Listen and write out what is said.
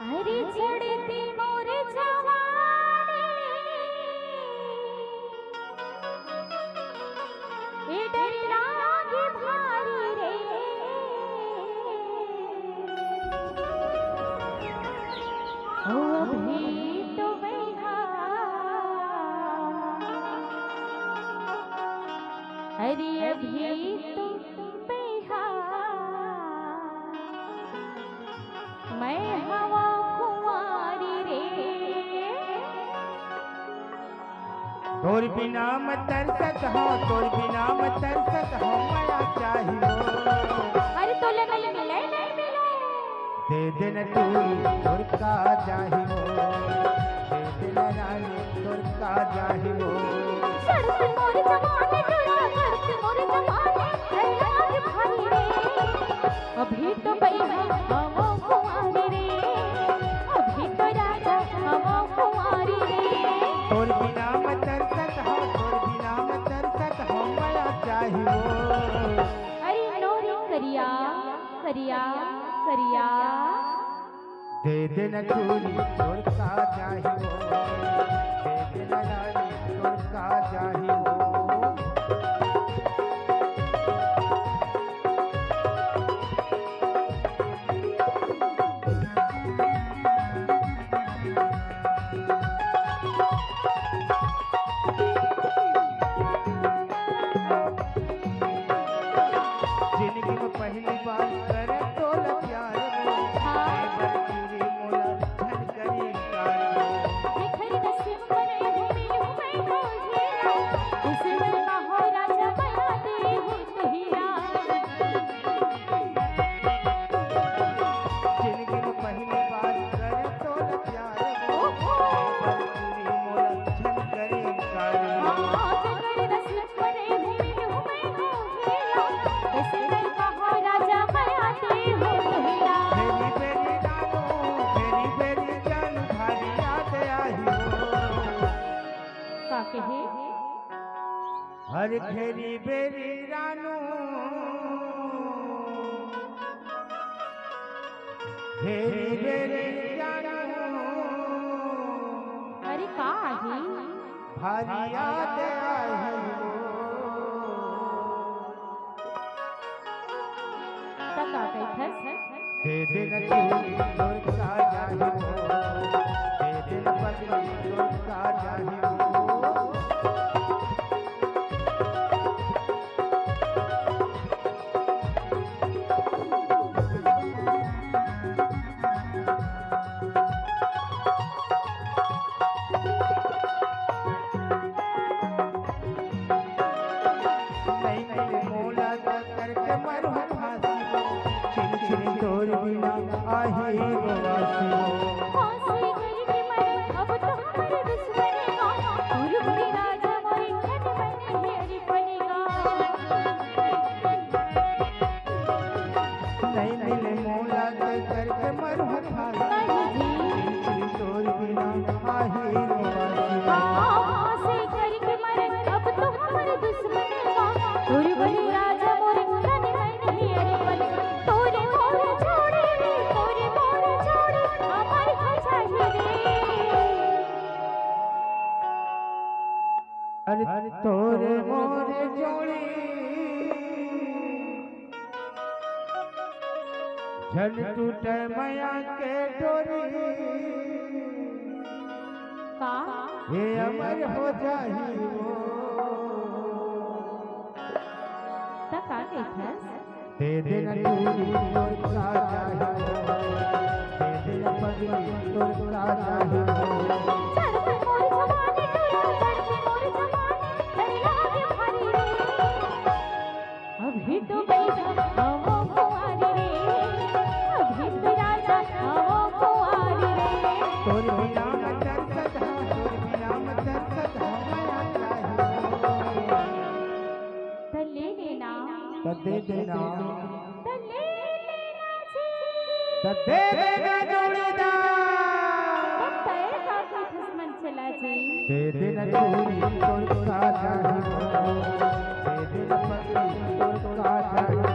अरे चढ़ती मोर जवानी ए डर लागे भारी रे ओ अभी तो बैठा अरे अभी तो बैठा मैं हवा कुंवारी रे तोर बिना मत तरसत हो तोर बिना मत तरसत हो माया चाहिए अरे तो ले नहीं मिले दे दिन तू तोर का चाहिए दे दिन रानी तोर का चाहिए सड़क मोर जमाने डरा सड़क मोर जमाने लागे भारी रे अभी तो बैठा हवा कुंवारी रे अभी तो राजा हवा कुंवारी रे तोर बिना मत तरसत हो तोर बिना मत तरसत हो माया चाहिए अरे नोरी करिया करिया करिया दे दिन चूड़ी तोर का चाहिए दे दिन रानी तोर का चाहिए जिंदगी में पहली बार करे तो प्यार बरकीरी मोला धन करी कारी देखरी नसीब बने घूमी हूँ मैं खोजेला उसे मैं हो राजा बना दे हूँ तुहिरा जिंदगी में पहली बार करे तो प्यार बरकीरी मोला धन करी कारी देखरी नसीब बने घूमी हूँ मैं खोजेला उसे मैं हो राजा बना दे हूँ तुहिरा फेरी फेरी जान भारी याद आई हो का कहे हर फेरी बेरी रानू फेरी बेरी जानू अरे का आही भारी याद आई हो तका कैथस दे दिन चूड़ी तोर का चाहिए दे दिन पगड़ी तोर का चाहिए नहीं नहीं मोला करके मरो फांसी छिन छिन तोर बिना आही गोवासी फांसी करके मरे अब तो हमारे दुश्मनेगा गुरु राजा मोरे खट बने हेरी बनेगा नहीं नहीं मोला करके मरो फांसी छिन छिन तोर बिना आही गोवासी फांसी करके मरे अब तो हमारे दुश्मनेगा गुरु राजा मोरे खट बने हेरी बनेगा तोरे मोरे छोड़े रे तोरे मोरे छोड़े हमारे हो चाहिए रे अरे तोरे मोरे जोड़ी झन टूटे माया के डोरी का ये अमर हो जाही वो तका कैथस दे देना चूड़ी तोर का चाहिए दे देना पगड़ी तोर का चाहिए चढ़ते मोर जमाने डोरा चढ़ते मोर जमाने डर लागे भारी रे अभी तो बैठा हवा कुंवारी रे अभी तो राजा हवा कुंवारी रे तोर बिना मत तरसत हो तोर बिना मत तरसत हो माया चाहिए तले लेना तो दे देना तले लेना जी तो दे देना जोड़ीदार तब तय का कोई दुश्मन चला जी दे देना चूड़ी तोर का चाहिए दे देना पगड़ी तोर का चाहिए